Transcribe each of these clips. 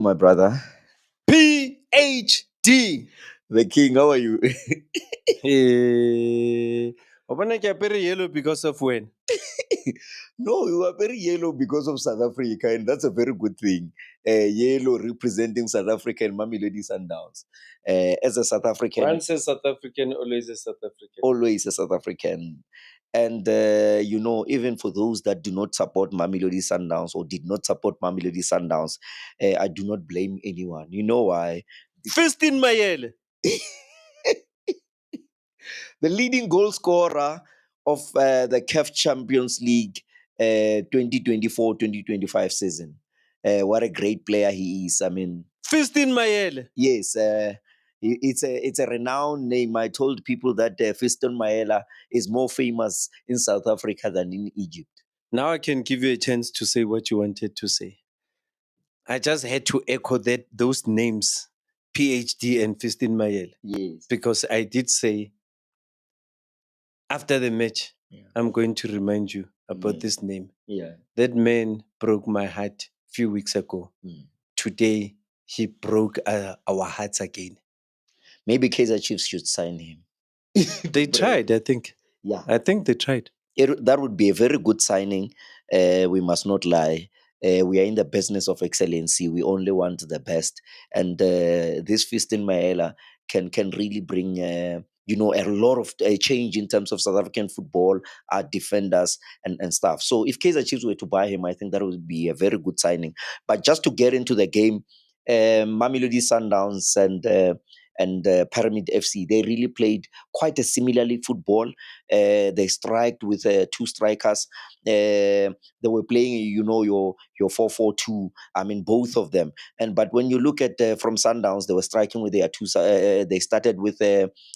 My brother, PhD. the king. How are you? Hey. Obana ke apere yellow because of when? No, you are very yellow because of South Africa, and that's a very good thing. Yellow representing South Africa and Mamelodi Sundowns. As a South African, Once a South African, always a South African. always a South African. And even for those that do not support Mamelodi Sundowns or did not support Mamelodi Sundowns, I do not blame anyone. You know why? Fist in my head. The leading goal scorer of the CAF Champions League 2024-2025 season. What a great player he is. I mean, Fist in my head. yes, it's a renowned name. I told people that Fiston Maela is more famous in South Africa than in Egypt. Now I can give you a chance to say what you wanted to say. I just had to echo those names, PhD and Fist in my head, Yes. because I did say after the match, Yeah. I'm going to remind you about Yeah. this name. Yeah. That man broke my heart a few weeks ago. Mm. Today, he broke our hearts again. Maybe Kaizer Chiefs should sign him. They tried, I think. Yeah. I think they tried. That would be a very good signing. We must not lie. We are in the business of excellency. We only want the best, and this Fiston Maela can really bring a lot of change in terms of South African football, our defenders and stuff. So if Kaizer Chiefs were to buy him, I think that would be a very good signing. But just to get into the game, Mamelodi Sundowns and Pyramid FC, they really played quite a similarly football. They striked with two strikers. They were playing, your 4-4-2. I mean, both of them. But when you look at from Sundowns, they were striking with their two. They started with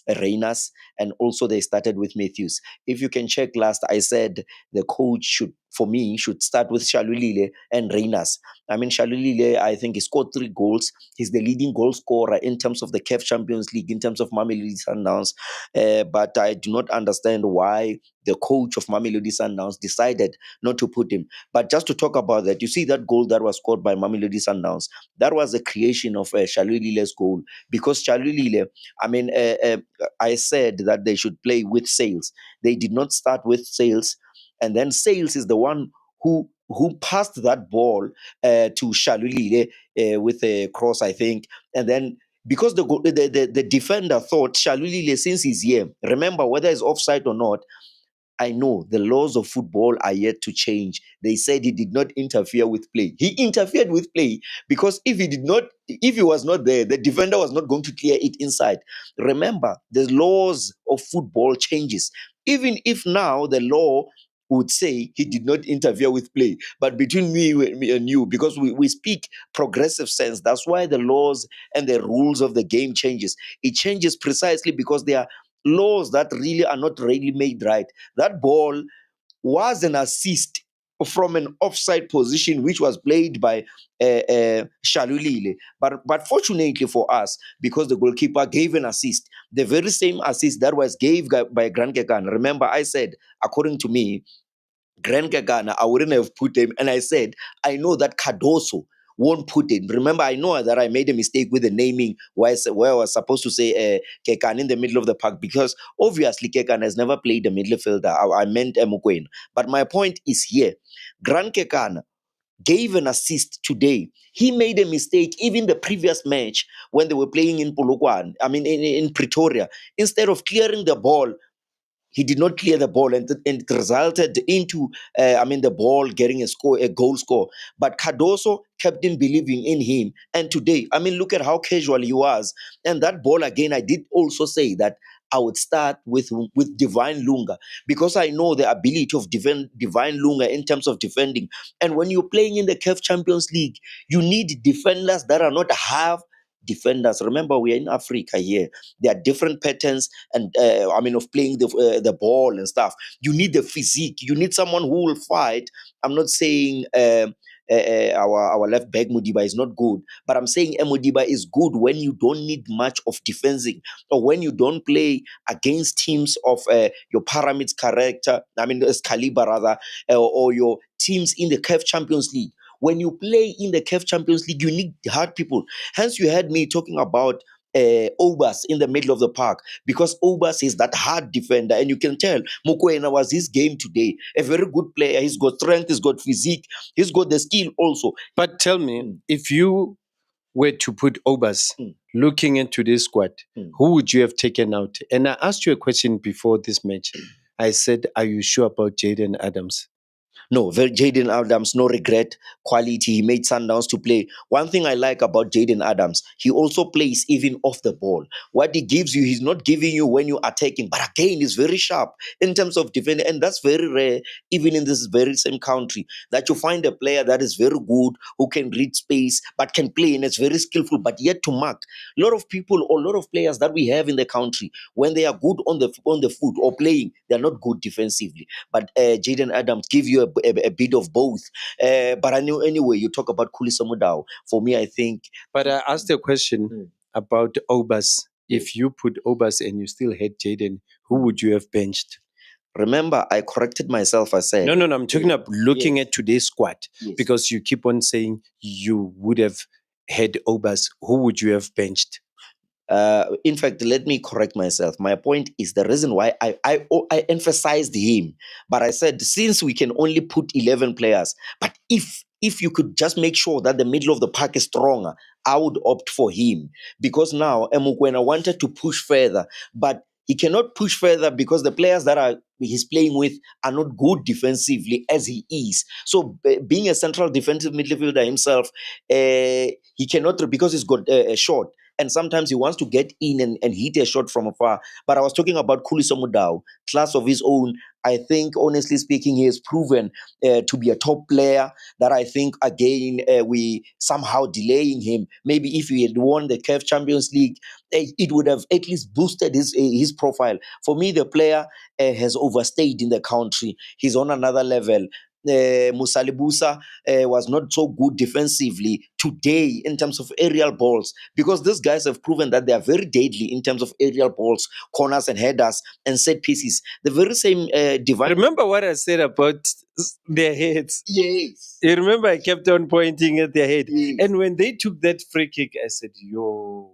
Reynas, and also they started with Matthews. If you can check last, I said the coach should start with Shalulile and Reynas. I mean, Shalulile, I think he scored 3 goals. He's the leading goal scorer in terms of the CAF Champions League, in terms of Mamelodi Sundowns. But I do not understand why the coach of Mamelodi Sundowns decided not to put him. But just to talk about that, you see that goal that was scored by Mamelodi Sundowns, that was the creation of Shalulile's goal. Because Shalulile, I mean, I said that they should play with Sales. They did not start with Sales. And then Sales is the one who passed that ball to Shalulile with a cross, I think. And then because the defender thought Shalulile, since he's here, remember whether it's offside or not, I know the laws of football are yet to change. They said he did not interfere with play. He interfered with play because if he was not there, the defender was not going to clear it inside. Remember, the laws of football changes. Even if now the law would say he did not interfere with play, but between me and you, because we speak progressive sense, that's why the laws and the rules of the game changes. It changes precisely because there are laws that really are not really made right. That ball was an assist from an offside position which was played by Shalulile. But fortunately for us, because the goalkeeper gave an assist, the very same assist that was gave by Grant Kekana. Remember, I said, according to me, Grant Kekana, I wouldn't have put him. And I said, I know that Cardoso won't put in. Remember, I know that I made a mistake with the naming where I was supposed to say Kekan in the middle of the park, because obviously Kekan has never played a midfielder. I meant Emukwen. But my point is here. Grant Kekan gave an assist today. He made a mistake even the previous match when they were playing in Polokwane, I mean in Pretoria. Instead of clearing the ball, he did not clear the ball, and it resulted into the ball getting a goal score. But Cardoso kept in believing in him, and today, I mean, look at how casual he was. And that ball again, I did also say that I would start with Divine Lunga, because I know the ability of Divine Lunga in terms of defending. And when you're playing in the CAF Champions League, you need defenders that are not half defenders. Remember, we are in Africa here. There are different patterns and of playing the ball and stuff. You need the physique. You need someone who will fight. I'm not saying our left back Modiba is not good, but I'm saying Modiba is good when you don't need much of defending, or when you don't play against teams of your Pyramids character. I mean, Caliber rather, or your teams in the CAF Champions League, When you play in the CAF Champions League, you need hard people. Hence, you heard me talking about Obas in the middle of the park, because Obas is that hard defender, and you can tell Mokoena was his game today. A very good player. He's got strength, he's got physique, he's got the skill also. But tell me, Mm. if you were to put Obas Mm. looking into this squad, Mm. who would you have taken out? And I asked you a question before this match. I said, are you sure about Jaden Adams? No, Jaden Adams, no regret, quality. He made Sundowns to play. One thing I like about Jaden Adams, he also plays even off the ball. What he gives you, he's not giving you when you're attacking, but again, he's very sharp in terms of defending. And that's very rare, even in this very same country, that you find a player that is very good, who can read space, but can play, and it's very skillful, but yet to mark. A lot of people or a lot of players that we have in the country, when they are good on the foot or playing, they're not good defensively. But Jaden Adams give you a bit of both. But I know anyway, you talk about Khulisa Mudau. For me, I think. But I asked a question Mm. about Obas. Yes. If you put Obas and you still had Jaden, who would you have benched? Remember, I corrected myself. I said, No. I'm talking about looking Yes. at today's squad, Yes. because you keep on saying you would have had Obas. Who would you have benched? In fact, let me correct myself. My point is the reason why I emphasized him, but I said since we can only put 11 players, but if you could just make sure that the middle of the pack is stronger, I would opt for him, because now Emukwena wanted to push further, but he cannot push further because the players that are he's playing with are not good defensively as he is. So being a central defensive midfielder himself, he cannot, because he's got a shot, and sometimes he wants to get in and hit a shot from afar. But I was talking about Khulisa Mudau, class of his own. I think, honestly speaking, he has proven to be a top player. That I think, again, we somehow delaying him. Maybe if he had won the CAF Champions League, it would have at least boosted his profile. For me, the player has overstayed in the country. He's on another level. Musalibusa was not so good defensively today in terms of aerial balls, because these guys have proven that they are very deadly in terms of aerial balls, corners and headers and set pieces. The very same divine. Remember what I said about their heads? Yes. You remember I kept on pointing at their head. Yes. And when they took that free kick, I said, yo.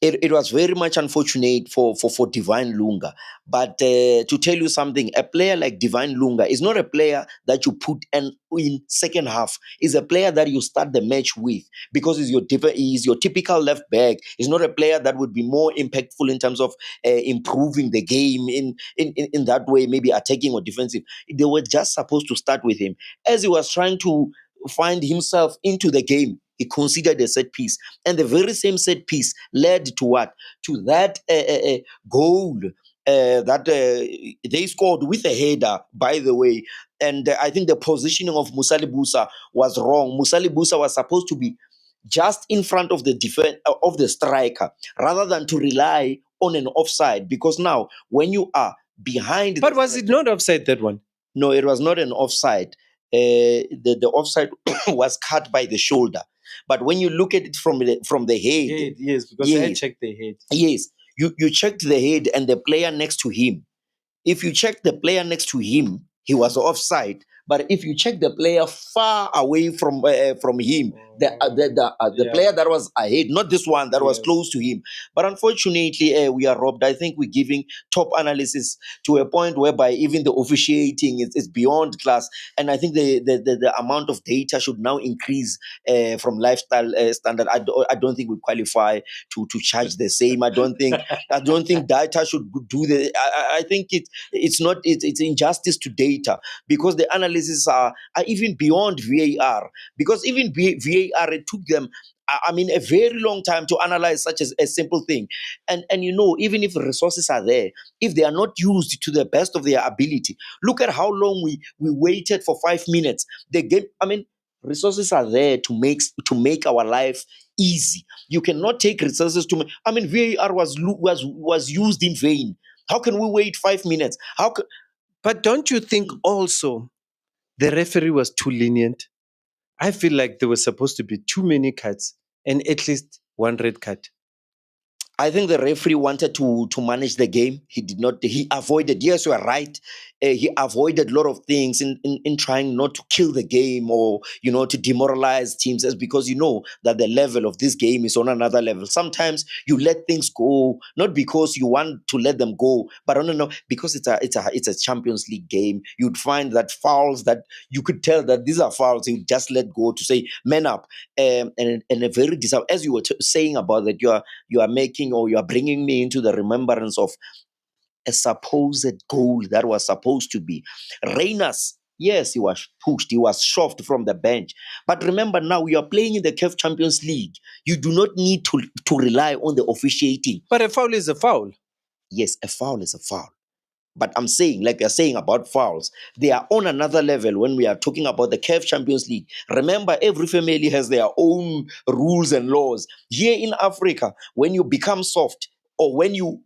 It was very much unfortunate for Divine Lunga. But to tell you something, a player like Divine Lunga is not a player that you put in second half. He's a player that you start the match with, because he's your typical left back. He's not a player that would be more impactful in terms of improving the game in that way, maybe attacking or defensive. They were just supposed to start with him. As he was trying to find himself into the game, he considered a set piece, and the very same set piece led to what? To that goal that they scored with a header, by the way. And I think the positioning of Musalibusa was wrong. Musalibusa was supposed to be just in front of the of the striker, rather than to rely on an offside. Because now, when you are behind, But was it not offside, that one? No, it was not an offside. The offside was cut by the shoulder. But when you look at it from the head, Yes, because I yes, checked the head. yes, you checked the head and the player next to him. If you check the player next to him, he was offside. But if you check the player far away from him, the Yeah. player that was ahead, not this one that was Yes. close to him. But unfortunately, we are robbed. I think we're giving top analysis to a point whereby even the officiating is beyond class. And I think the amount of data should now increase from lifestyle standard. I don't think we qualify to charge the same. I don't think data should do the. I think it's injustice to data, because the analysis are even beyond VAR, because even VAR, it took them a very long time to analyze such as a simple thing. And even if resources are there, if they are not used to the best of their ability, look at how long we waited for 5 minutes. The game, resources are there to make our life easy. You cannot take resources to VAR was used in vain. How can we wait 5 minutes? But don't you think also the referee was too lenient? I feel like there was supposed to be too many cuts and at least one red card. I think the referee wanted to manage the game. He did not. He avoided. Yes, you are right. He avoided a lot of things in trying not to kill the game or to demoralize teams, as because that the level of this game is on another level. Sometimes you let things go not because you want to let them go, but no, because it's a Champions League game. You'd find that fouls that you could tell that these are fouls. You just let go to say man up, and a very as you were saying about that you are making, or you are bringing me into the remembrance of a supposed goal that was supposed to be Reyners. Yes, he was pushed, he was shoved from the bench. But remember, now you are playing in the CAF Champions League. You do not need to rely on the officiating. But a foul is a foul. Yes, a foul is a foul. But I'm saying, like you're saying about fouls, they are on another level when we are talking about the CAF Champions League. Remember, every family has their own rules and laws. Here in Africa, when you become soft, or when you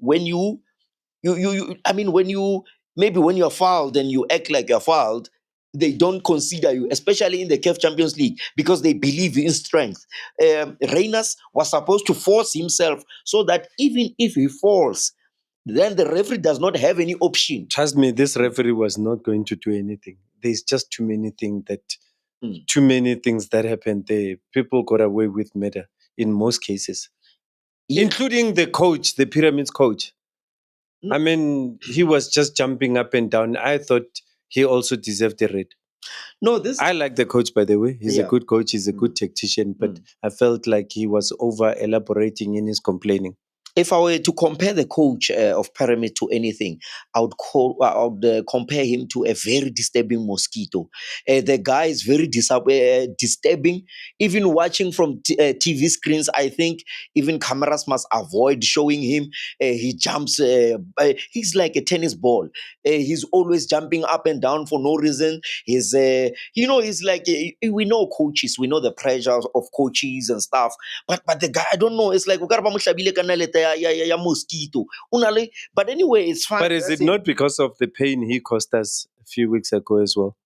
maybe when you're fouled and you act like you're fouled, they don't consider you, especially in the CAF Champions League, because they believe in strength. Reyners was supposed to force himself so that even if he falls, then the referee does not have any option. Trust me, this referee was not going to do anything. There's just too many things Mm. that happened there. People got away with murder in most cases, Yeah. including the coach, the Pyramids coach. No, I mean, he was just jumping up and down. I thought he also deserved a red. no, this I like the coach, by the way. He's a yeah. good coach. He's a good tactician, but I felt like he was over elaborating in his complaining. If I were to compare the coach of Pyramid to anything, I would compare him to a very disturbing mosquito. The guy is very disturbing. Even watching from TV screens, I think even cameras must avoid showing him. He jumps. He's like a tennis ball. He's always jumping up and down for no reason. He's like we know coaches. We know the pressures of coaches and stuff. But the guy, I don't know. It's like o ka re ba mo hlabile ka nalete ya mosquito. But anyway, it's fine. But is it not because of the pain he caused us a few weeks ago as well?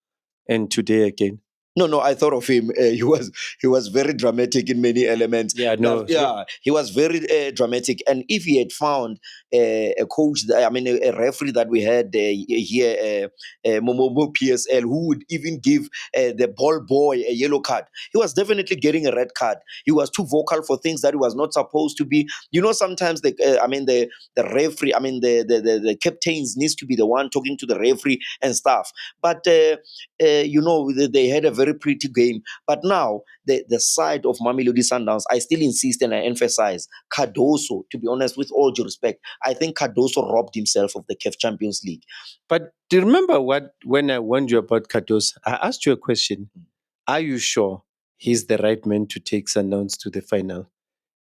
And today again? No, I thought of him. He was very dramatic in many elements. Yeah, no. Yeah, he was very dramatic. And if he had found a coach, a referee that we had here, Momo PSL, who would even give the ball boy a yellow card, he was definitely getting a red card. He was too vocal for things that he was not supposed to be. Sometimes the referee, the captains needs to be the one talking to the referee and stuff. But they had a very pretty game. But now the side of Mamelodi Sundowns, I still insist and I emphasize Cardoso. To be honest, with all due respect, I think Cardoso robbed himself of the CAF Champions League. But do you remember when I warned you about Cardoso? I asked you a question. Are you sure he's the right man to take Sundowns to the final?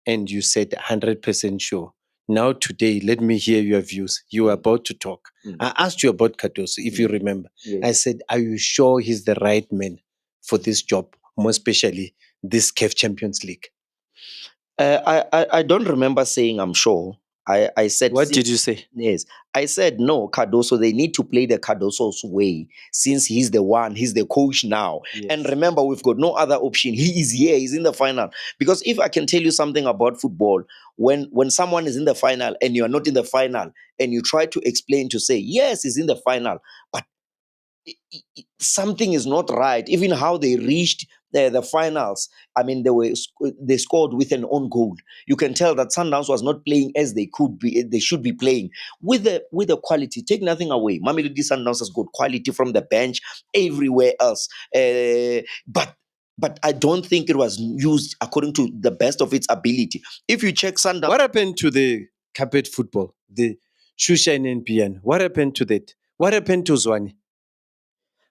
And you said 100% sure. Now today, let me hear your views. You were about to talk. I asked you about Cardoso, if you remember. Yes. I said, are you sure he's the right man for this job, more especially this CAF Champions League? I don't remember saying I'm sure. I said, What did you say? Yes, I said no. Cardoso, they need to play the Cardoso's way, since he's the coach now. Yes. And remember, we've got no other option. He is here. He's in the final. Because if I can tell you something about football, when someone is in the final and you are not in the final, and you try to explain to say yes, he's in the final, but something is not right. Even how they reached the finals, they scored with an own goal. You can tell that Sundowns was not playing as they should be playing with the quality. Take nothing away. Mamelodi Sundowns has got quality from the bench everywhere else, but I don't think it was used according to the best of its ability. If you check Sundowns, What happened to the carpet football, the Shushan and Pian? What happened to that? What happened to Zwane?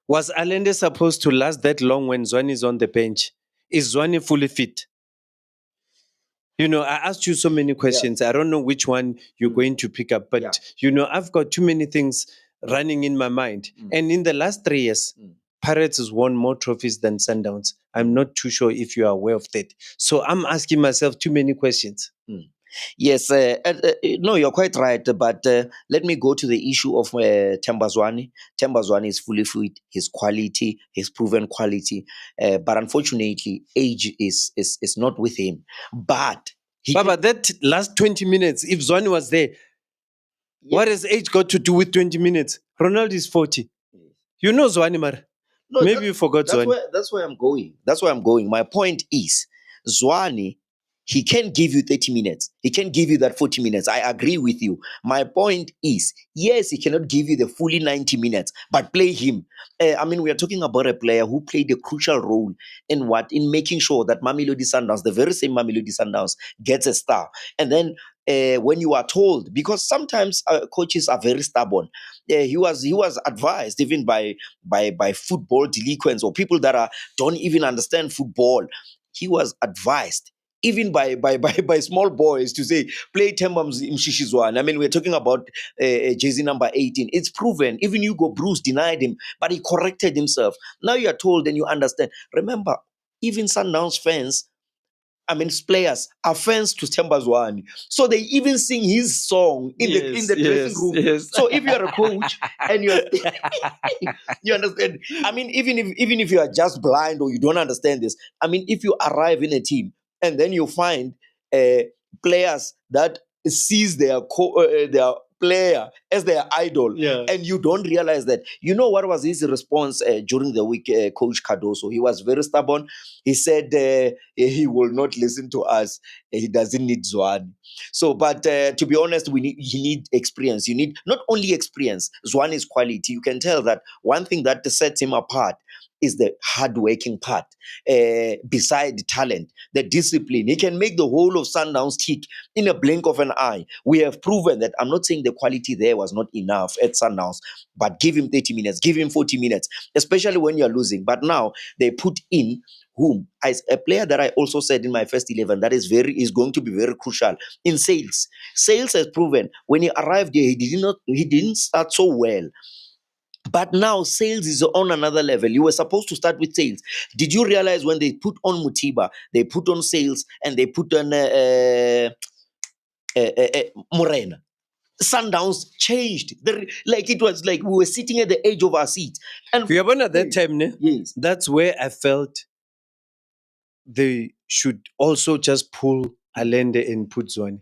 Was Allende supposed to last that long when Zwane is on the bench? Is Zwane fully fit? I asked you so many questions. I don't know which one you're going to pick up, but I've got too many things running in my mind. And in the last 3 years, Pirates has won more trophies than Sundowns. I'm not too sure if you are aware of that. So I'm asking myself too many questions. Yes, no, you're quite right. But let me go to the issue of Themba Zwane. Themba Zwane is fully fit. His quality, his proven quality, but unfortunately, age is not with him. But He Baba, can, that last 20 minutes, if Zwane was there, what yes, has age got to do with 20 minutes? Ronaldo is 40. yes. You know Zwane, Mara. No, Maybe you forgot Zwane. that's where I'm going. That's where I'm going. My point is, Zwane, he can give you 30 minutes. He can give you that 40 minutes. I agree with you. My point is, yes, he cannot give you the fully 90 minutes, but play him. I mean, we are talking about a player who played a crucial role in what? In making sure that Mamelodi Sundowns, the very same Mamelodi Sundowns, gets a star. And then when you are told, because sometimes coaches are very stubborn. He was advised even by football delinquents or people that don't even understand football. He was advised even by small boys to say play Themba Mshishizwane. I mean, we're talking about jersey number 18. It's proven. Even Hugo Bruce denied him, but he corrected himself. Now you are told and you understand. Remember, even Sundowns fans, I mean, players are fans to Themba Zwane. So they even sing his song in Yes, the dressing yes, room. yes. So if you are a coach and you are you understand? I mean, even if you are just blind or you don't understand this, I mean, if you arrive in a team and then you find uh, players that sees their player as their idol, Yeah. and you don't realize that, you know what was his response during the week, Coach Cardoso? He was very stubborn. He said he will not listen to us. He doesn't need Zwane. So, but to be honest, you need experience. You need not only experience. Zwane is quality. You can tell that one thing that sets him apart is the hardworking part. Beside the talent, the discipline, he can make the whole of Sundowns tick in a blink of an eye. We have proven that. I'm not saying the quality there was not enough at Sundowns, but give him 30 minutes, give him 40 minutes, especially when you're losing. But now they put in whom, as a player that I also said in my first 11, that is going to be very crucial in sales. Sales has proven when he arrived here, he didn't start so well. But now sales is on another level. You were supposed to start with sales. Did you realize when they put on Mutiba, they put on sales and they put on Morena? Sundowns changed. Like it was like we were sitting at the edge of our seat. And We are born at that time, ne? yes, That's where I felt they should also just pull Allende and put Zwane.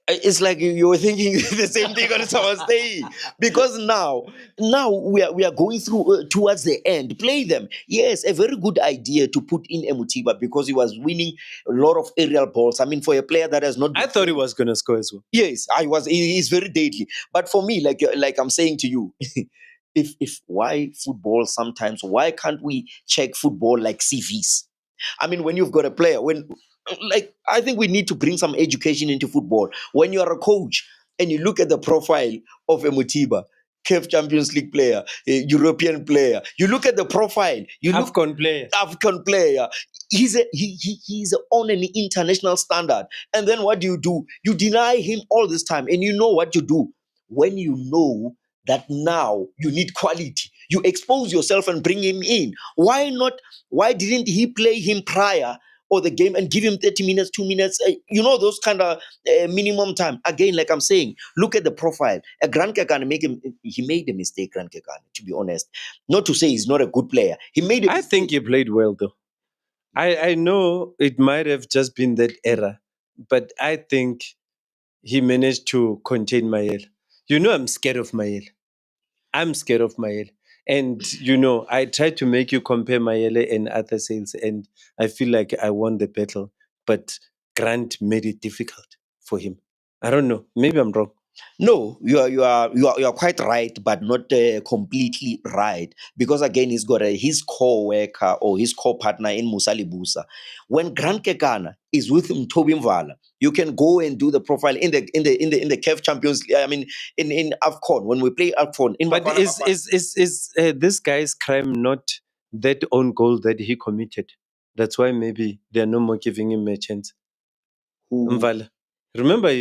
it's like you were thinking the same thing as I was saying, because now we are going through towards the end. Play them. Yes, a very good idea to put in Emutiba because he was winning a lot of aerial balls. I mean, for a player that has not I been thought he playing- was going to score as well. yes, he's very deadly. But for me, like I'm saying to you, if why football sometimes, why can't we check football like CVs? I mean, when you've got a player, I think we need to bring some education into football. When you are a coach and you look at the profile of a Mutiba, CAF Champions League player, a European player, you look at the profile, you look AFCON player. African player. He's on an international standard. And then what do? You deny him all this time. And you know what you do when you know that now you need quality. You expose yourself and bring him in. Why not? Why didn't he play him prior or the game and give him 30 minutes, 2 minutes? Those kind of minimum time. Again, like I'm saying, look at the profile. Grant Kekane he made a mistake, Grant Kekane, to be honest. Not to say he's not a good player. He made a I mistake. think he played well, though. I know it might have just been that era, but I think he managed to contain Mael. You know, I'm scared of Mael. I'm scared of Mael. And, I tried to make you compare Maele and other sales, and I feel like I won the battle. But Grant made it difficult for him. I don't know. Maybe I'm wrong. No, you are quite right, but not completely right. Because again, he's got his core worker or his core partner in Musa Libusa. When Grant Kekana is with Toby Mvala, you can go and do the profile in the CAF Champions League. I mean, in Afcon, when we play Afcon in But Bafana is Bafana. this guy's crime not that own goal that he committed? That's why maybe they're no more giving him a chance. Who- Mvala. Remember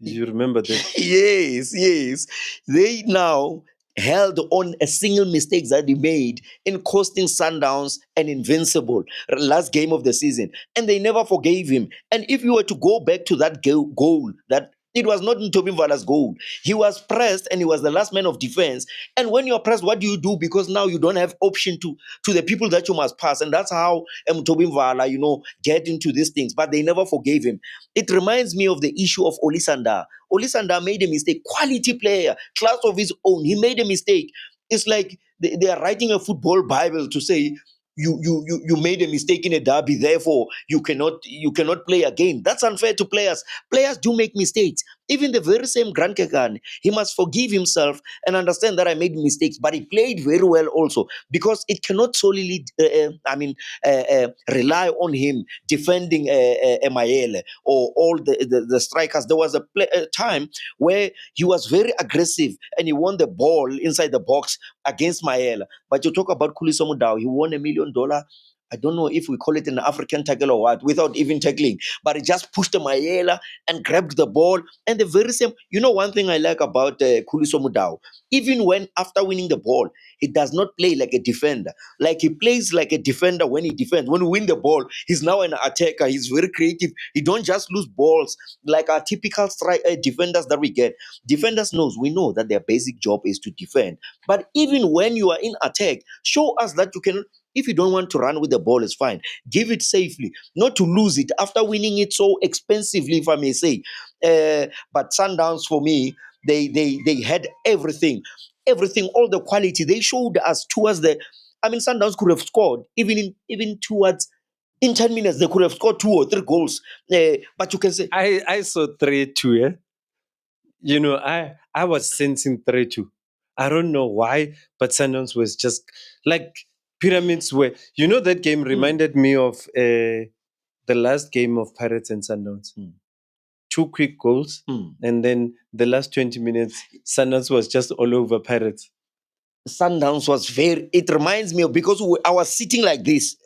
you remember that. yes. They now held on a single mistake that he made in costing Sundowns an invincible last game of the season, and they never forgave him. And if you were to go back to that goal that It was not Ntobin Vala's goal. He was pressed and he was the last man of defense. And when you're pressed, what do you do? Because now you don't have option to the people that you must pass. And that's how Ntobin Vala, get into these things. But they never forgave him. It reminds me of the issue of Olisanda. Olisanda made a mistake. Quality player, class of his own. He made a mistake. It's like they are writing a football Bible to say you made a mistake in a derby, therefore you cannot play again. That's unfair to players. Players do make mistakes. Even the very same Grant Kegan, he must forgive himself and understand that I made mistakes, but he played very well also, because it cannot solely rely on him defending Emaele or all the strikers. There was a time where he was very aggressive and he won the ball inside the box against Maela. But you talk about Khuliso Mudau, he won $1 million. I don't know if we call it an African tackle or what, without even tackling. But he just pushed Mayela and grabbed the ball. And the very same, one thing I like about Khuliso Mudau, even when after winning the ball, he does not play like a defender. Like he plays like a defender when he defends. When we win the ball, he's now an attacker. He's very creative. He don't just lose balls like our typical defenders that we get. Defenders we know that their basic job is to defend. But even when you are in attack, show us that you can. If you don't want to run with the ball, it's fine. Give it safely, not to lose it after winning it so expensively, if I may say. But Sundowns, for me, they had everything, all the quality they showed us towards the. I mean, Sundowns could have scored even towards in 10 minutes. They could have scored 2 or 3 goals. But you can say I saw 3-2. Yeah? I was sensing 3-2. I don't know why, but Sundowns was just like pyramids were. That game reminded me of the last game of Pirates and Sundowns. 2 quick goals, and then the last 20 minutes, Sundowns was just all over Pirates. Sundowns was very. It reminds me of, because I was sitting like this.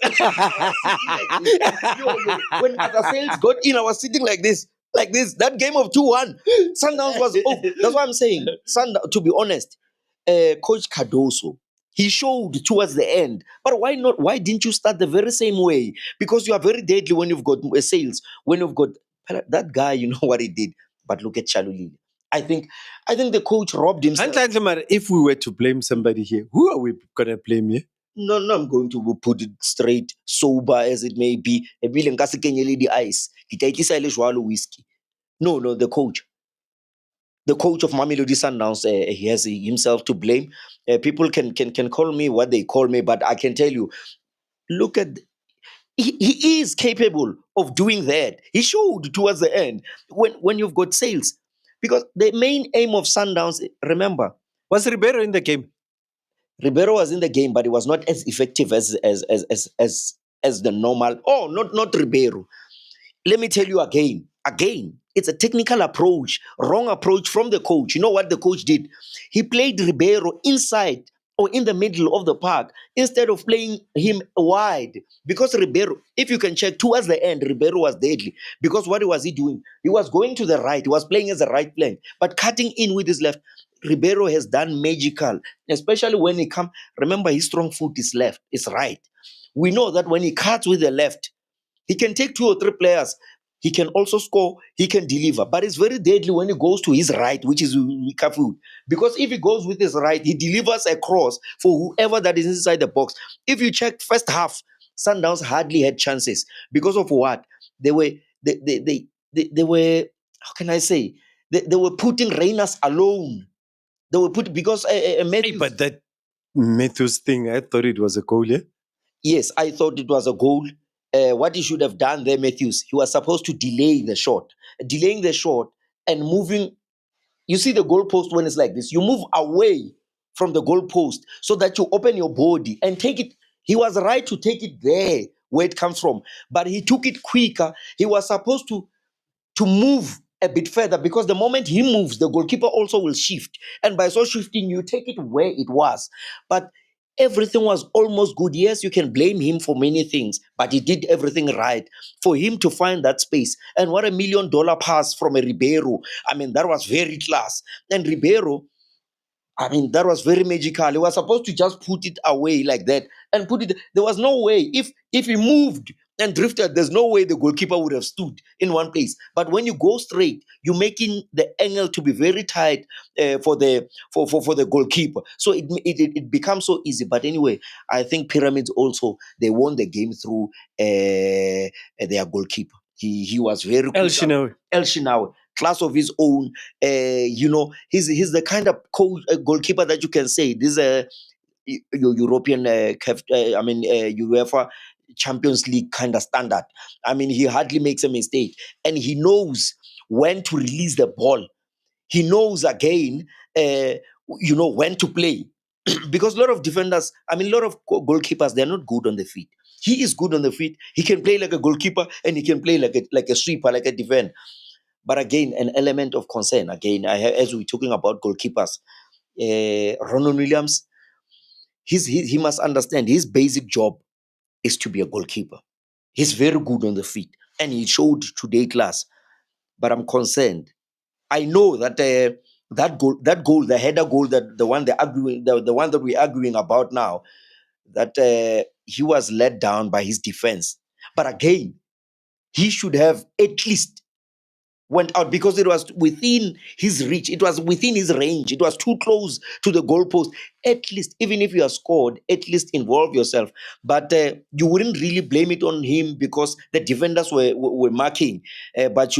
When other sales got in, I was sitting like this. Like this. That game of 2-1. Sundowns was. Oh, that's what I'm saying. To be honest, Coach Cardoso, he showed towards the end. But why not? Why didn't you start the very same way? Because you are very deadly when you've got sales. When you've got that guy, you know what he did. But look at Chalulile. I think the coach robbed himself. If we were to blame somebody here, who are we gonna blame here? No, I'm going to put it straight, sober as it may be. Ebile nka se kenyele di-ice. Ke tla ikisa e le jwalo whiskey. No, the coach. The coach of Mamelodi Sundowns, he has himself to blame. People can call me what they call me, but I can tell you, look at. He is capable of doing that. He showed towards the end when you've got sales, because the main aim of Sundowns, remember, was Ribeiro in the game. Ribeiro was in the game, but he was not as effective as the normal. Oh, not Ribeiro. Let me tell you again, it's a technical approach, wrong approach from the coach. You know what the coach did? He played Ribeiro inside or in the middle of the park instead of playing him wide. Because Ribeiro, if you can check towards the end, Ribeiro was deadly. Because what was he doing? He was going to the right. He was playing as a right flank, but cutting in with his left. Ribeiro has done magical, especially when he come. Remember, his strong foot is left, it's right. We know that when he cuts with the left, he can take 2 or 3 players. He can also score. He can deliver. But it's very deadly when he goes to his right, which is weaker foot. Because if he goes with his right, he delivers a cross for whoever that is inside the box. If you check first half, Sundowns hardly had chances. Because of what? They were, they were, how can I say? They were putting Reynas alone. They were put because Matthews. But that Matthews thing, I thought it was a goal, yeah? Yes, I thought it was a goal. What he should have done there, Matthews, he was supposed to delay the shot. Delaying the shot and moving. You see the goalpost when it's like this. You move away from the goalpost so that you open your body and take it. He was right to take it there where it comes from, but he took it quicker. He was supposed to move a bit further, because the moment he moves, the goalkeeper also will shift. And by so shifting, you take it where it was. But everything was almost good. Yes, you can blame him for many things, but he did everything right for him to find that space. And what $1 million pass from a Ribeiro. I mean, that was very class. And Ribeiro, I mean, that was very magical. He was supposed to just put it away like that and put it. There was no way. If he moved and drifted. There's no way the goalkeeper would have stood in one place. But when you go straight, you're making the angle to be very tight for the goalkeeper. So it becomes so easy. But anyway, I think Pyramids also they won the game through their goalkeeper. He was very El quick. Shinawi. El Shinawi, class of his own. He's the kind of goalkeeper that you can say this European, UEFA Champions League kind of standard. I mean, he hardly makes a mistake, and he knows when to release the ball. He knows again, when to play. Because a lot of defenders, I mean, a lot of goalkeepers, they're not good on the feet. He is good on the feet. He can play like a goalkeeper, and he can play like a sweeper, like a defender. But again, an element of concern. Again, as we're talking about goalkeepers, Ronald Williams, he must understand his basic job is to be a goalkeeper. He's very good on the feet, and he showed today class. But I'm concerned. I know that that goal, the header goal, that the one that we're arguing about now, that he was let down by his defense. But again, he should have at least went out because it was within his reach. It was within his range. It was too close to the goalpost. At least, even if you are scored, at least involve yourself. But you wouldn't really blame it on him because the defenders were marking. But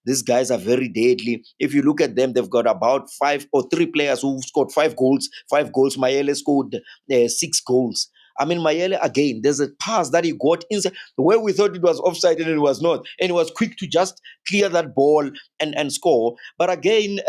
these guys are very deadly. If you look at them, they've got about 5 or 3 players who scored 5 goals. 5 goals. Mayele scored 6 goals. I mean, Mayele, again, there's a pass that he got inside where we thought it was offside and it was not. And he was quick to just clear that ball and score. But again,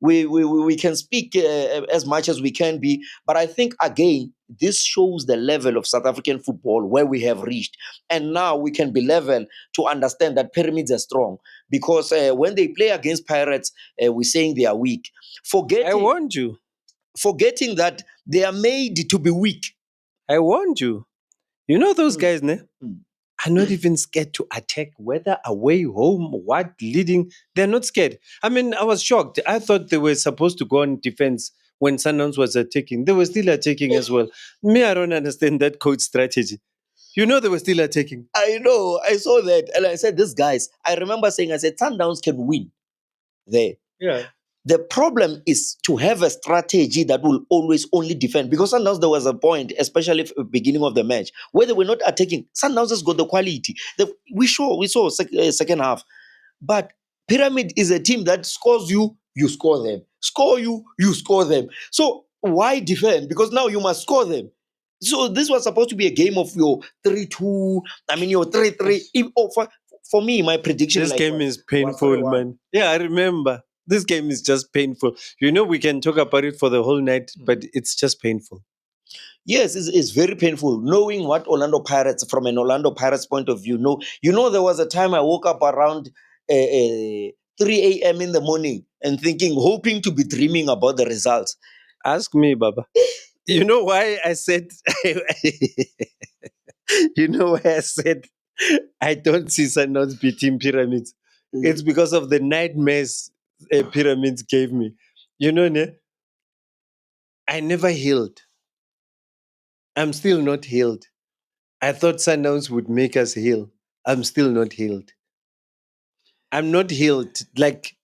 we can speak as much as we can be. But I think, again, this shows the level of South African football where we have reached. And now we can be level to understand that Pyramids are strong. Because when they play against Pirates, we're saying they are weak. I warned you. Forgetting that they are made to be weak. I warned you. You know those guys, ne? Mm. Are not even scared to attack, whether away, home, what, leading. They're not scared. I mean, I was shocked. I thought they were supposed to go on defense when Sundowns was attacking. They were still attacking as well. Me, I don't understand that coach strategy. You know they were still attacking. I know. I saw that. And I said, these guys, I remember saying, I said, Sundowns can win there. Yeah. The problem is to have a strategy that will always only defend. Because Sundowns, there was a point, especially at the beginning of the match, where they were not attacking. Sundowns has got the quality. We saw second half. But Pyramid is a team that scores you, you score them. Score you, you score them. So why defend? Because now you must score them. So this was supposed to be a game of your 3-2, I mean your 3-3. For me, my prediction This game is was painful, 3-1. man. Yeah, I remember. This game is just painful. You know, we can talk about it for the whole night, but it's just painful. Yes, it's very painful knowing what Orlando Pirates, from an Orlando Pirates point of view, there was a time I woke up around 3 a.m. in the morning and thinking, hoping to be dreaming about the results. Ask me, Baba. You know why I said, you know why I said I don't see Sundowns beating Pyramids? It's because of the nightmares Pyramids gave me. You know, ne? I never healed. I'm still not healed. I thought Sundowns would make us heal. I'm still not healed. I'm not healed. Like,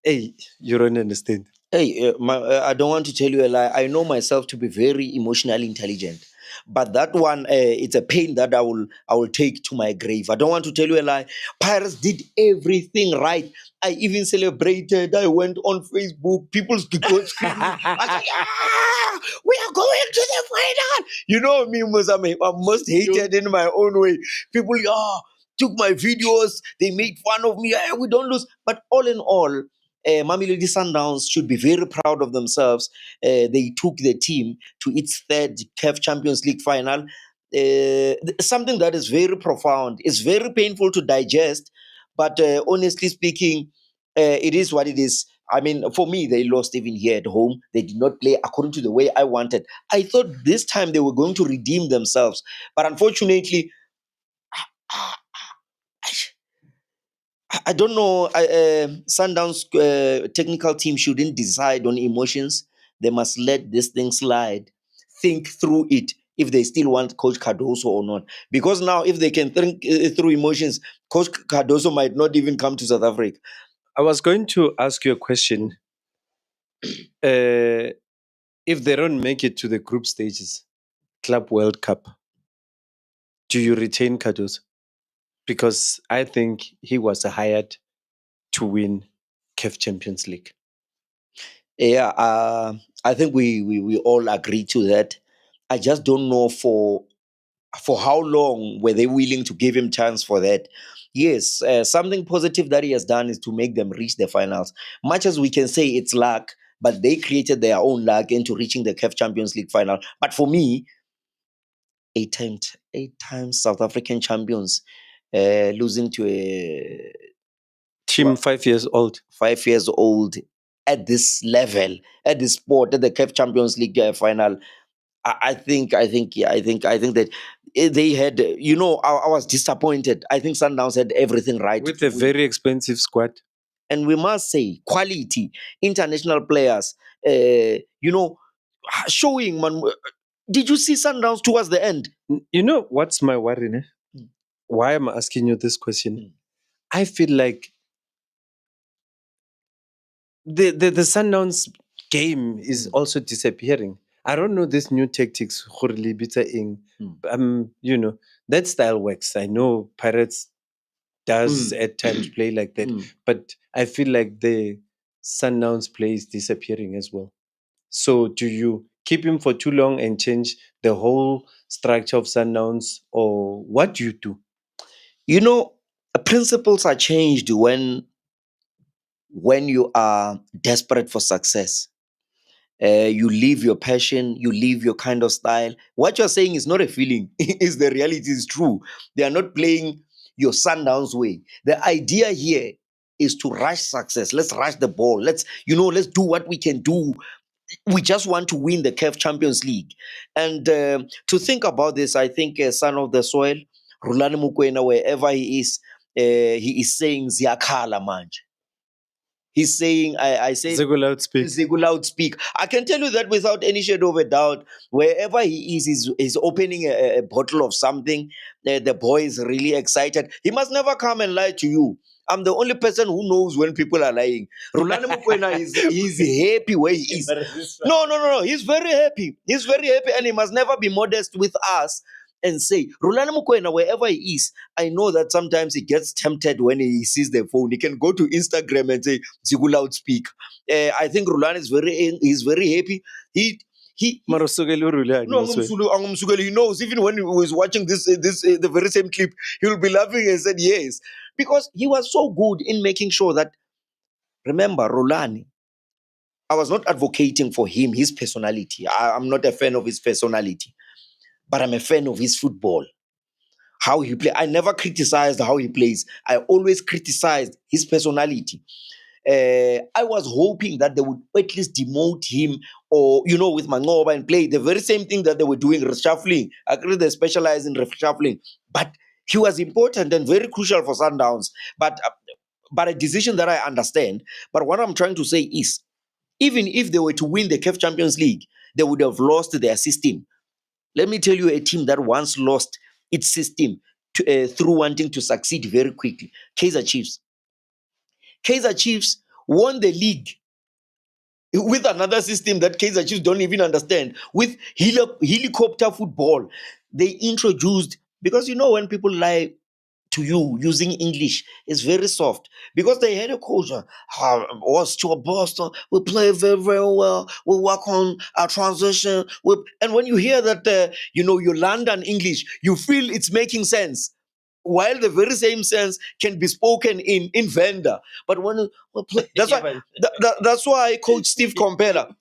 hey, you don't understand. Hey, I don't want to tell you a lie. I know myself to be very emotionally intelligent, but that one, it's a pain that I will take to my grave. I don't want to tell you a lie. Pirates did everything right. I even celebrated. I went on Facebook. People got screaming. I said, "Yeah, we are going to the final." You know me, I'm most hated in my own way. People, took my videos. They made fun of me. We don't lose. But all in all, Mamelodi Sundowns should be very proud of themselves. They took the team to its third CAF Champions League final. Something that is very profound. It's very painful to digest, but honestly speaking, it is what it is. I mean, for me, they lost even here at home. They did not play according to the way I wanted. I thought this time they were going to redeem themselves, but unfortunately, I don't know. Sundowns technical team shouldn't decide on emotions. They must let this thing slide. Think through it. if they still want Coach Cardoso or not. Because now, if they can think through emotions, Coach Cardoso might not even come to South Africa. I was going to ask you a question. Uh, if they don't make it to the group stages, Club World Cup, do you retain Cardoso? Because I think he was hired to win CAF Champions League. Yeah, I think we all agree to that. I just don't know for how long were they willing to give him chance for that. Yes, something positive that he has done is to make them reach the finals. Much as we can say it's luck, but they created their own luck into reaching the CAF Champions League final. But for me, eight times South African champions, losing to a Team 5 years old. 5 years old at this level, at this sport, at the CAF Champions League final. I think that they had, I was disappointed. I think Sundowns had everything right With to a win. very expensive squad. And we must say, quality, international players, showing, man. Did you see Sundowns towards the end? You know what's my worry? Ne? Mm. Why am I asking you this question? Mm. I feel like the Sundowns game is also disappearing. I don't know this new tactics. You know, that style works. I know Pirates does at times play like that, but I feel like the Sundowns play is disappearing as well. So do you keep him for too long and change the whole structure of Sundowns, or what do you do? Principles are changed when you are desperate for success. You leave your passion, you leave your kind of style. What you're saying is not a feeling, is the reality, is true. They are not playing your Sundowns way. The idea here is to rush success. Let's rush the ball. Let's do what we can do. We just want to win the CAF Champions League. And to think about this, I think Son of the Soil, Rulani Mukwena, wherever he is saying Ziakala manje. He's saying, I say, Zego loudspeak. Zego loudspeak. I can tell you that without any shadow of a doubt. Wherever he is, he's opening a bottle of something. The boy is really excited. He must never come and lie to you. I'm the only person who knows when people are lying. Rulani Mukwena he's happy where he is. No. He's very happy. He's very happy, and he must never be modest with us and say, Rulani Mukwena, wherever he is, I know that sometimes he gets tempted when he sees the phone. He can go to Instagram and say, Zigu loudspeak. I think Rulani he's very happy. He Marosogelo Rulani no, as well. Angumsugeli, he knows. Even when he was watching this the very same clip, he will be laughing and said yes, because he was so good in making sure that. Remember, Rulani, I was not advocating for him, his personality. I'm not a fan of his personality, but I'm a fan of his football. How he play. I never criticized how he plays. I always criticized his personality. I was hoping that they would at least demote him, or with Mangoba, and play the very same thing that they were doing, reshuffling. I agree they specialize in reshuffling, but he was important and very crucial for Sundowns. But a decision that I understand. But what I'm trying to say is, even if they were to win the CAF Champions League, they would have lost their system. Let me tell you a team that once lost its system through wanting to succeed very quickly. Kaizer Chiefs. Kaizer Chiefs won the league with another system that Kaizer Chiefs don't even understand. With helicopter football, they introduced, because when people lie to you using English, it's very soft, because they had a culture. Was to a Boston, we play very, very well. We work on our transition. And when you hear that, your London English, you feel it's making sense. While the very same sense can be spoken in Venda, but that's why Coach Steve Compella.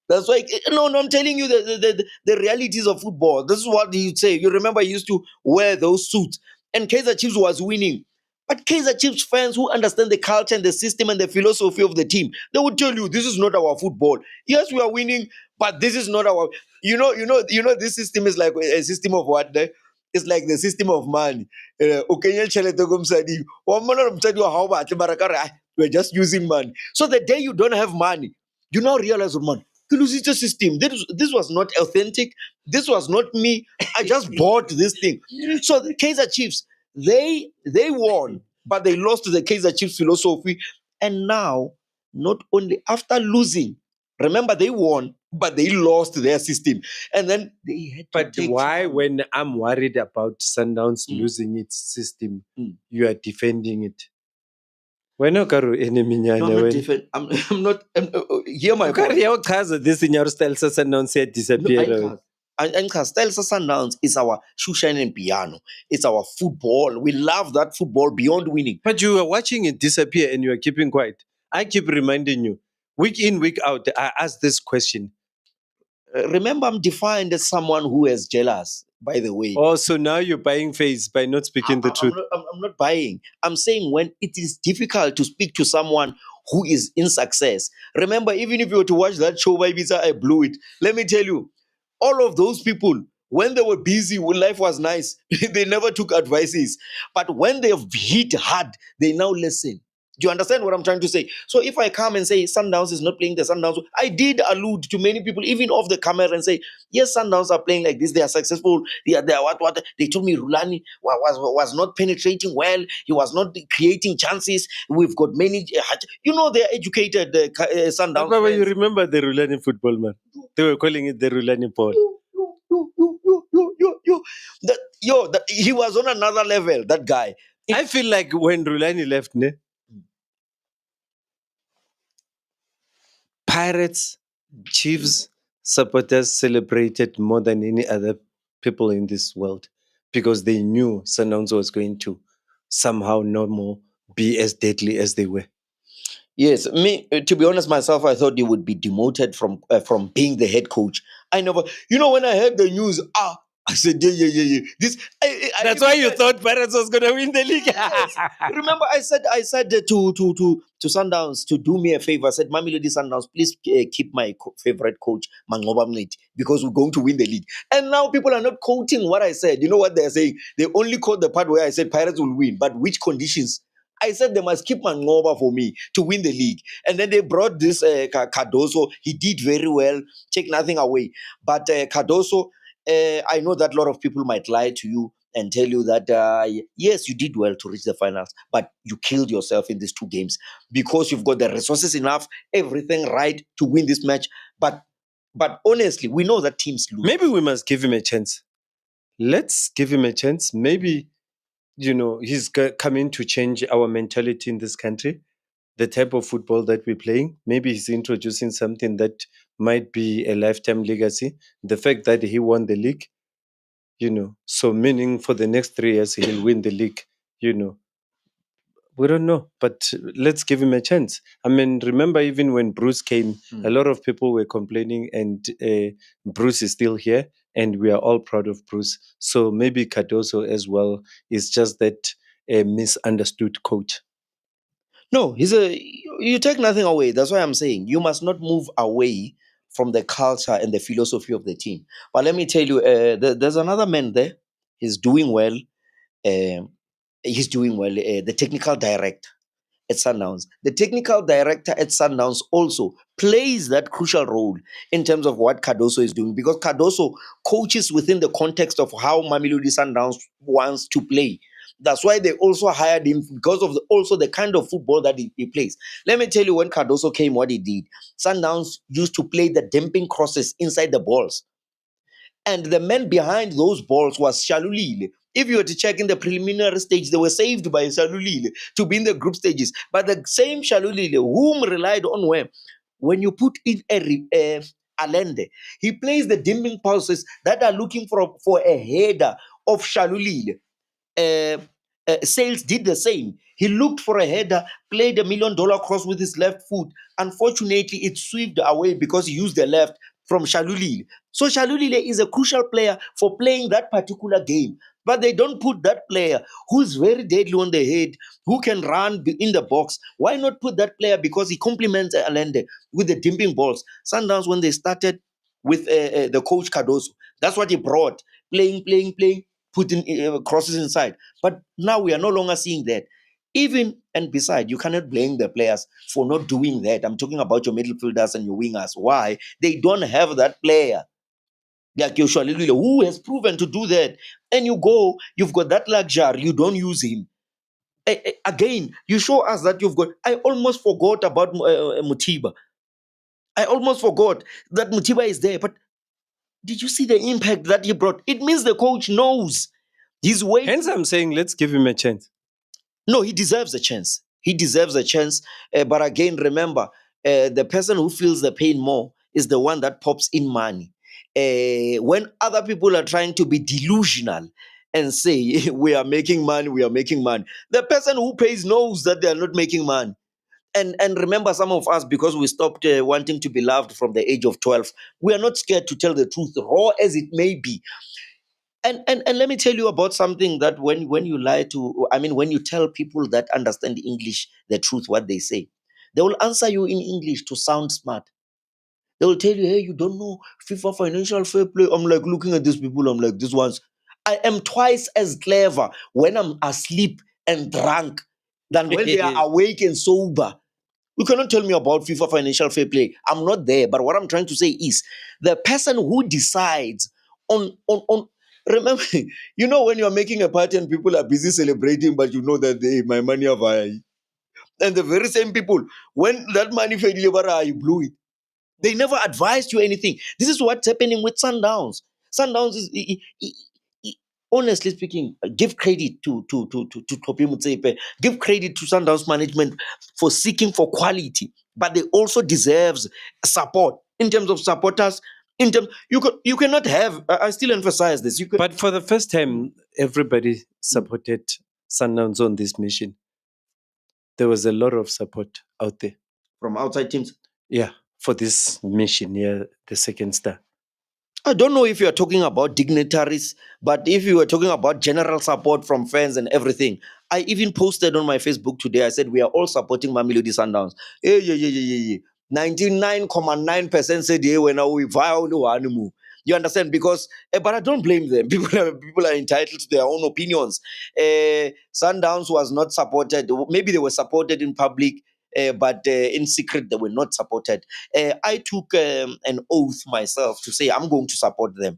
That's why, no, I'm telling you the realities of football. This is what he'd say. You remember he used to wear those suits, and Kaizer Chiefs was winning. But Kaizer Chiefs fans who understand the culture and the system and the philosophy of the team, they would tell you this is not our football. Yes, we are winning, but this is not our. This system is like a system of what? It's like the system of money. Okenya tjhelete ko mosadi. Wa mmona hore mosadi wa hao batle, mara ka re, we're just using money. So the day you don't have money, you now realize, man, Lusita system. This was not authentic. This was not me. I just bought this thing. So the Kaiser Chiefs, they won, but they lost to the Kaiser Chiefs philosophy. And now, not only after losing, remember they won, but they lost their system. And then they had to But take why, when I'm worried about Sundowns losing its system, you are defending it? When you karu enemy No, I'm not when different. I'm not. Hear my point. this in your style Sundowns said disappear. And Castel Sundowns is our shoe shining piano. It's our football. We love that football beyond winning. But you are watching it disappear and you are keeping quiet. I keep reminding you, week in, week out, I ask this question. Remember, I'm defined as someone who is jealous, by the way. Oh, so now you're buying face by not speaking the truth. I'm not buying. I'm saying when it is difficult to speak to someone who is in success. Remember, even if you were to watch that show by Visa, I blew it. Let me tell you, all of those people, when they were busy, when life was nice, they never took advices. But when they've hit hard, they now listen. Do you understand what I'm trying to say? So if I come and say Sundowns is not playing the Sundowns, I did allude to many people, even off the camera, and say, yes, Sundowns are playing like this. They are successful. They are what. They told me Rulani was not penetrating well. He was not creating chances. We've got many, they're educated Sundowns. But you remember the Rulani football, man? They were calling it the Rulani ball. He was on another level, that guy. I feel like when Rulani left, Pirates, Chiefs supporters celebrated more than any other people in this world because they knew Sundowns was going to somehow no more be as deadly as they were. Yes, me to be honest, myself, I thought he would be demoted from being the head coach. I never, when I heard the news, I said, yeah. That's why you thought Pirates was gonna win the league. Yes. Remember, I said to Sundowns to do me a favor. I said, Mamelodi Sundowns, please keep my favorite coach Mangoba Mneti, because we're going to win the league. And now people are not quoting what I said. You know what they're saying? They only quote the part where I said Pirates will win, but which conditions? I said they must keep Mangoba for me to win the league. And then they brought this Cardoso. He did very well. Take nothing away. But Cardoso, I know that a lot of people might lie to you and tell you that, yes, you did well to reach the finals, but you killed yourself in these two games because you've got the resources enough, everything right to win this match. But honestly, we know that teams lose. Maybe we must give him a chance. Let's give him a chance. Maybe, he's coming to change our mentality in this country, the type of football that we're playing. Maybe he's introducing something that might be a lifetime legacy. The fact that he won the league, so meaning for the next 3 years he'll win the league, we don't know, but let's give him a chance. I mean, remember even when Bruce came, a lot of people were complaining, and Bruce is still here, and we are all proud of Bruce. So maybe Cardoso as well is just that a misunderstood coach. No, you take nothing away. That's why I'm saying you must not move away from the culture and the philosophy of the team. But let me tell you, there's another man there. He's doing well. He's doing well. The technical director at Sundowns. The technical director at Sundowns also plays that crucial role in terms of what Cardoso is doing, because Cardoso coaches within the context of how Mamelodi Sundowns wants to play. That's why they also hired him, because of also the kind of football that he plays. Let me tell you, when Cardoso came, what he did. Sundowns used to play the dumping crosses inside the balls. And the man behind those balls was Shalulile. If you were to check in the preliminary stage, they were saved by Shalulile to be in the group stages. But the same Shalulile, whom relied on when you put in Allende, he plays the dimming pulses that are looking for a header of Shalulile. Sales did the same. He looked for a header, played $1 million cross with his left foot. Unfortunately, it swept away because he used the left from Shalulile. So Shalulile is a crucial player for playing that particular game. But they don't put that player who's very deadly on the head, who can run in the box. Why not put that player? Because he complements Allende with the dimping balls. Sundowns, when they started with the coach Cardoso, that's what he brought. Playing, putting crosses inside. But now we are no longer seeing that. Even And besides, you cannot blame the players for not doing that. I'm talking about your midfielders and your wingers. Why? They don't have that player. Like Joshua Lilule, who has proven to do that. And you go, you've got that luxury, you don't use him. Again, you show us that you've got. I almost forgot about Mutiba. I almost forgot that Mutiba is there. But did you see the impact that he brought? It means the coach knows he's waiting. Hence, I'm saying let's give him a chance. No, he deserves a chance. He deserves a chance. But again, remember, the person who feels the pain more is the one that pops in money. When other people are trying to be delusional and say, we are making money, we are making money, the person who pays knows that they are not making money. And remember, some of us, because we stopped wanting to be loved from the age of 12, we are not scared to tell the truth, raw as it may be. And let me tell you about something that when you lie to, I mean, when you tell people that understand English the truth, what they say, they will answer you in English to sound smart. They will tell you, hey, you don't know FIFA financial fair play. I'm like looking at these people, I'm like, these ones. I am twice as clever when I'm asleep and drunk than when they are awake and sober. You cannot tell me about FIFA financial fair play. I'm not there. But what I'm trying to say is the person who decides on remember, you know, when you're making a party and people are busy celebrating, but you know that my money have I. And the very same people, when that money fed you blew it. They never advised you anything. This is what's happening with Sundowns. Sundowns is honestly speaking, give credit to Topi Mutsepe, give credit to Sundowns management for seeking for quality, but they also deserves support in terms of supporters. In terms, you cannot have. I still emphasize this. You could, But for the first time, everybody supported Sundowns on this mission. There was a lot of support out there. from outside teams. Yeah, for this mission, yeah, the second star. I don't know if you are talking about dignitaries, but if you were talking about general support from fans and everything, I even posted on my Facebook today. I said we are all supporting Mamelodi Sundowns. Yeah, yeah, yeah, yeah, yeah. 99.9% said yeah when we vow no animal. You understand? Because but I don't blame them. People are entitled to their own opinions. Sundowns was not supported. Maybe they were supported in public, but in secret they were not supported. I took an oath myself to say I'm going to support them.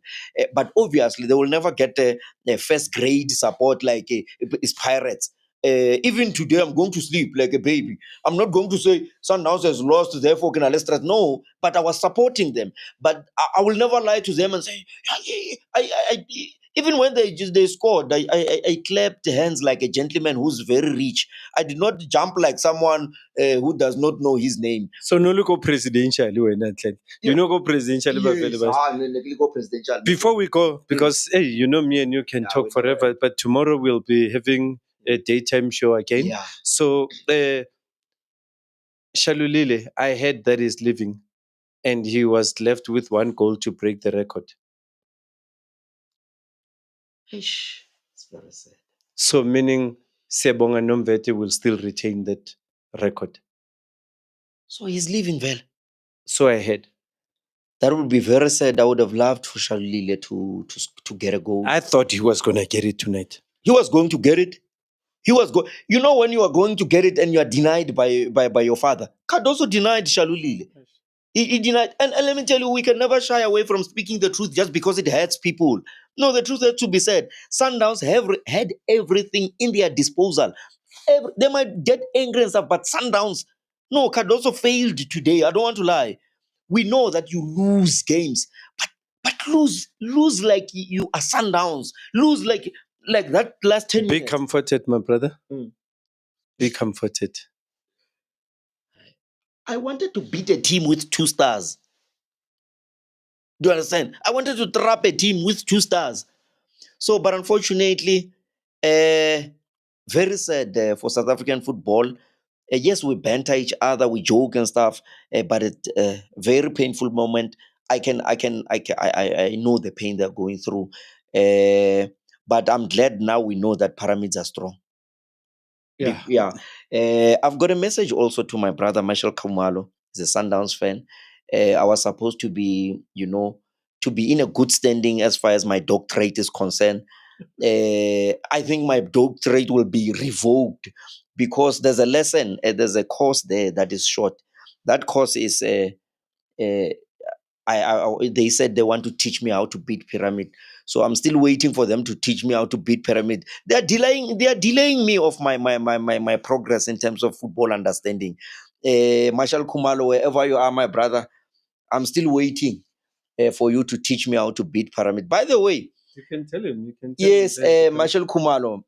But obviously, they will never get a first grade support like it's Pirates. Even today, I'm going to sleep like a baby. I'm not going to say Sundowns has lost, therefore can I let's start. No, but I was supporting them. But I will never lie to them and say, even when they scored, I clapped hands like a gentleman who's very rich. I did not jump like someone who does not know his name. So no look presidential, you know go presidential. Presidential. Before we go, because hey, you know me and you can talk forever, but tomorrow we'll be having a daytime show again. Yeah. So Shalulile, I heard that he's leaving, and he was left with one goal to break the record. Ish, it's very sad. So meaning Sebonga Nomvete will still retain that record. So he's leaving well. So I heard. That would be very sad. I would have loved for Shalile to get a goal. I thought he was gonna get it tonight. He was going to get it. He was going. You know when you are going to get it and you are denied by your father. Cardoso denied Shalulile. He denied. And let me tell you, we can never shy away from speaking the truth just because it hurts people. No, the truth has to be said. Sundowns have had everything in their disposal. They might get angry and stuff, but Sundowns, no, Cardoso failed today. I don't want to lie. We know that you lose games, but lose like you are Sundowns. Lose like that last 10 Be minutes. comforted, my brother. Mm. Be comforted. I wanted to beat a team with 2 stars. Do you understand? I wanted to trap a team with 2 stars. So, but unfortunately, very sad for South African football. Yes, we banter each other, we joke and stuff, but it's a very painful moment. I know the pain they're going through. But I'm glad now we know that Pyramids are strong. Yeah. I've got a message also to my brother Marshall Kamalo. He's a Sundowns fan. I was supposed to be, to be in a good standing as far as my doctorate is concerned. I think my doctorate will be revoked because there's a lesson, there's a course there that is short. That course is uh, they said they want to teach me how to beat pyramid. So I'm still waiting for them to teach me how to beat pyramid. They are delaying me of my progress in terms of football understanding. Marshall Kumalo, wherever you are, my brother, I'm still waiting for you to teach me how to beat pyramid. By the way, You can tell him. You can tell him yes, that because Marshall Kumalo,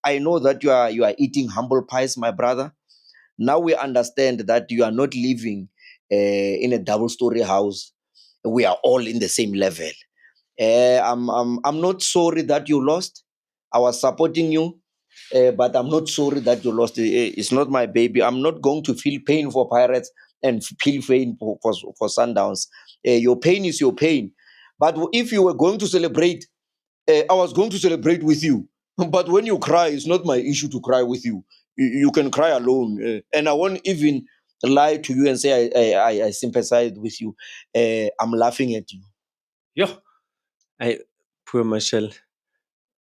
I know that you are eating humble pies, my brother. Now we understand that you are not living in a double-story house. We are all in the same level. I'm not sorry that you lost. I was supporting you, but I'm not sorry that you lost. It's not my baby. I'm not going to feel pain for Pirates and feel pain for Sundowns. Your pain is your pain. But if you were going to celebrate, I was going to celebrate with you. But when you cry, it's not my issue to cry with you. You can cry alone. And I won't even lie to you and say I sympathize with you. I'm laughing at you. yeah, I poor Marshall.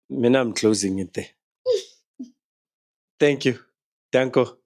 Mina, I'm closing it there. Thank you. Danko.